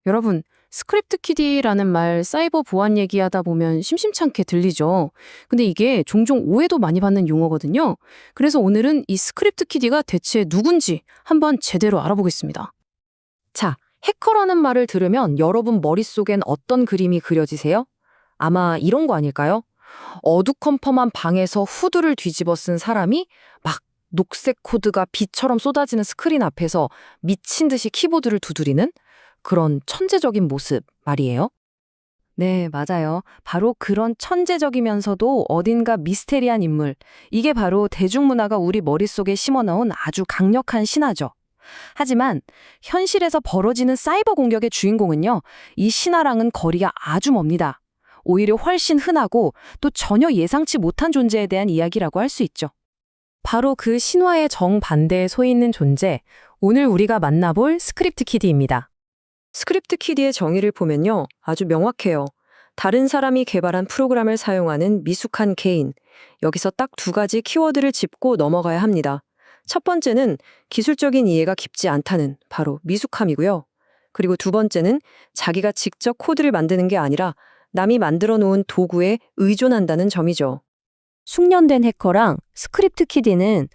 여러분, 스크립트 키디라는 말 사이버 보안 얘기하다 보면 심심찮게 들리죠. 근데 이게 종종 오해도 많이 받는 용어거든요. 그래서 오늘은 이 스크립트 키디가 대체 누군지 한번 제대로 알아보겠습니다. 자, 해커라는 말을 들으면 여러분 머릿속엔 어떤 그림이 그려지세요? 아마 이런 거 아닐까요? 어두컴컴한 방에서 후드를 뒤집어 쓴 사람이 막 녹색 코드가 비처럼 쏟아지는 스크린 앞에서 미친 듯이 키보드를 두드리는 그런 천재적인 모습 말이에요. 네, 맞아요. 바로 그런 천재적이면서도 어딘가 미스테리한 인물. 이게 바로 대중문화가 우리 머릿속에 심어넣은 아주 강력한 신화죠. 하지만 현실에서 벌어지는 사이버 공격의 주인공은요, 이 신화랑은 거리가 아주 멉니다. 오히려 훨씬 흔하고 또 전혀 예상치 못한 존재에 대한 이야기라고 할 수 있죠. 바로 그 신화의 정반대에 서 있는 존재, 오늘 우리가 만나볼 스크립트 키디입니다. 스크립트 키디의 정의를 보면요, 아주 명확해요. 다른 사람이 개발한 프로그램을 사용하는 미숙한 개인. 여기서 딱 두 가지 키워드를 짚고 넘어가야 합니다. 첫 번째는 기술적인 이해가 깊지 않다는 바로 미숙함이고요. 그리고 두 번째는 자기가 직접 코드를 만드는 게 아니라 남이 만들어 놓은 도구에 의존한다는 점이죠. 숙련된 해커랑 스크립트 키디는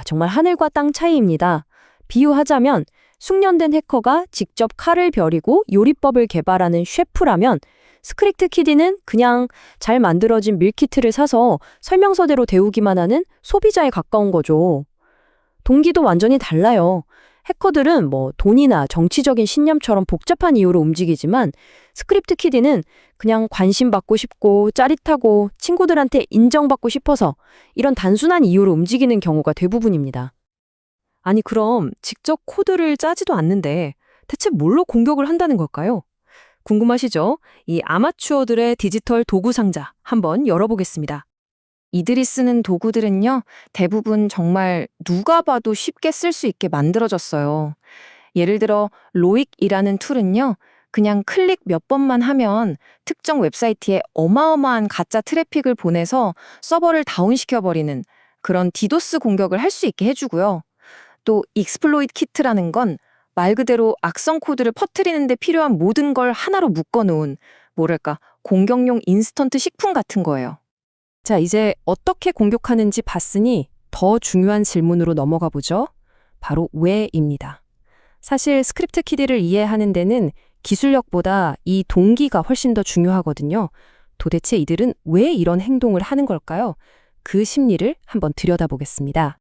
정말 하늘과 땅 차이입니다. 비유하자면 숙련된 해커가 직접 칼을 벼리고 요리법을 개발하는 셰프라면 스크립트 키디는 그냥 잘 만들어진 밀키트를 사서 설명서대로 데우기만 하는 소비자에 가까운 거죠. 동기도 완전히 달라요. 해커들은 돈이나 정치적인 신념처럼 복잡한 이유로 움직이지만 스크립트 키디는 그냥 관심 받고 싶고 짜릿하고 친구들한테 인정받고 싶어서 이런 단순한 이유로 움직이는 경우가 대부분입니다. 아니 그럼 직접 코드를 짜지도 않는데 대체 뭘로 공격을 한다는 걸까요? 궁금하시죠? 이 아마추어들의 디지털 도구 상자 한번 열어보겠습니다. 이들이 쓰는 도구들은요, 대부분 정말 누가 봐도 쉽게 쓸 수 있게 만들어졌어요. 예를 들어 로익이라는 툴은요, 그냥 클릭 몇 번만 하면 특정 웹사이트에 어마어마한 가짜 트래픽을 보내서 서버를 다운시켜버리는 그런 디도스 공격을 할 수 있게 해주고요. 또 익스플로이트 키트라는 건 말 그대로 악성 코드를 퍼뜨리는 데 필요한 모든 걸 하나로 묶어놓은 공격용 인스턴트 식품 같은 거예요. 자, 이제 어떻게 공격하는지 봤으니 더 중요한 질문으로 넘어가 보죠. 바로 왜입니다. 사실 스크립트 키디를 이해하는 데는 기술력보다 이 동기가 훨씬 더 중요하거든요. 도대체 이들은 왜 이런 행동을 하는 걸까요? 그 심리를 한번 들여다보겠습니다.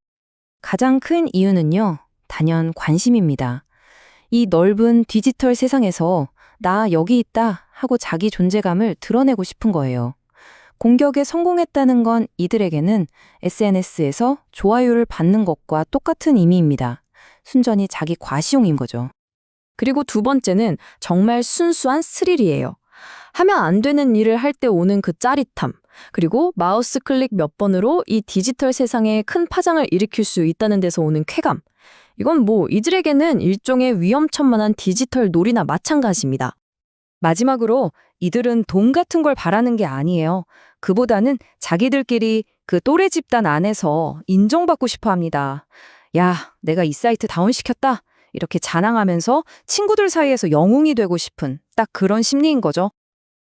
가장 큰 이유는요, 단연 관심입니다. 이 넓은 디지털 세상에서 나 여기 있다 하고 자기 존재감을 드러내고 싶은 거예요. 공격에 성공했다는 건 이들에게는 SNS에서 좋아요를 받는 것과 똑같은 의미입니다. 순전히 자기 과시용인 거죠. 그리고 두 번째는 정말 순수한 스릴이에요. 하면 안 되는 일을 할 때 오는 그 짜릿함, 그리고 마우스 클릭 몇 번으로 이 디지털 세상에 큰 파장을 일으킬 수 있다는 데서 오는 쾌감. 이건 이들에게는 일종의 위험천만한 디지털 놀이나 마찬가지입니다. 마지막으로 이들은 돈 같은 걸 바라는 게 아니에요. 그보다는 자기들끼리 그 또래 집단 안에서 인정받고 싶어 합니다. 야, 내가 이 사이트 다운시켰다. 이렇게 자랑하면서 친구들 사이에서 영웅이 되고 싶은 딱 그런 심리인 거죠.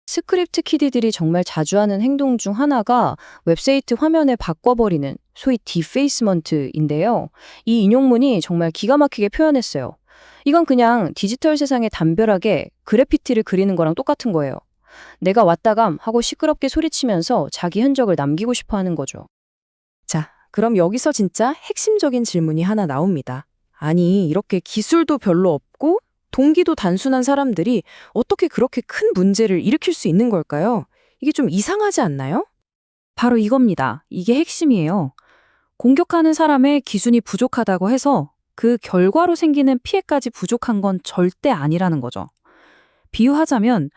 스크립트 키디들이 정말 자주 하는 행동 중 하나가 웹사이트 화면을 바꿔버리는 소위 디페이스먼트인데요. 이 인용문이 정말 기가 막히게 표현했어요. 이건 그냥 디지털 세상에 담벼락에 그래피티를 그리는 거랑 똑같은 거예요. 내가 왔다감 하고 시끄럽게 소리치면서 자기 흔적을 남기고 싶어 하는 거죠. 자, 그럼 여기서 진짜 핵심적인 질문이 하나 나옵니다. 아니, 이렇게 기술도 별로 없고 동기도 단순한 사람들이 어떻게 그렇게 큰 문제를 일으킬 수 있는 걸까요? 이게 좀 이상하지 않나요? 바로 이겁니다. 이게 핵심이에요. 공격하는 사람의 기준이 부족하다고 해서 그 결과로 생기는 피해까지 부족한 건 절대 아니라는 거죠. 비유하자면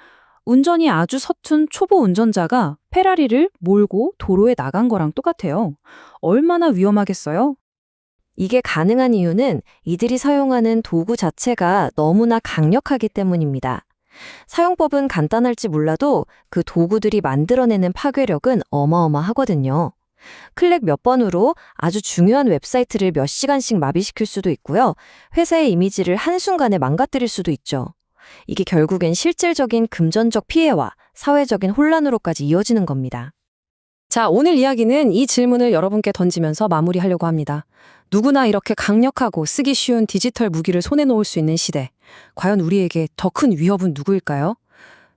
운전이 아주 서툰 초보 운전자가 페라리를 몰고 도로에 나간 거랑 똑같아요. 얼마나 위험하겠어요? 이게 가능한 이유는 이들이 사용하는 도구 자체가 너무나 강력하기 때문입니다. 사용법은 간단할지 몰라도 그 도구들이 만들어내는 파괴력은 어마어마하거든요. 클릭 몇 번으로 아주 중요한 웹사이트를 몇 시간씩 마비시킬 수도 있고요. 회사의 이미지를 한순간에 망가뜨릴 수도 있죠. 이게 결국엔 실질적인 금전적 피해와 사회적인 혼란으로까지 이어지는 겁니다. 자, 오늘 이야기는 이 질문을 여러분께 던지면서 마무리하려고 합니다. 누구나 이렇게 강력하고 쓰기 쉬운 디지털 무기를 손에 놓을 수 있는 시대. 과연 우리에게 더 큰 위협은 누구일까요?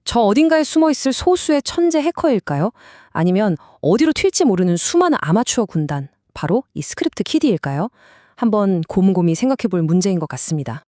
저 어딘가에 숨어 있을 소수의 천재 해커일까요? 아니면 어디로 튈지 모르는 수많은 아마추어 군단, 바로 이 스크립트 키디일까요? 한번 곰곰이 생각해 볼 문제인 것 같습니다.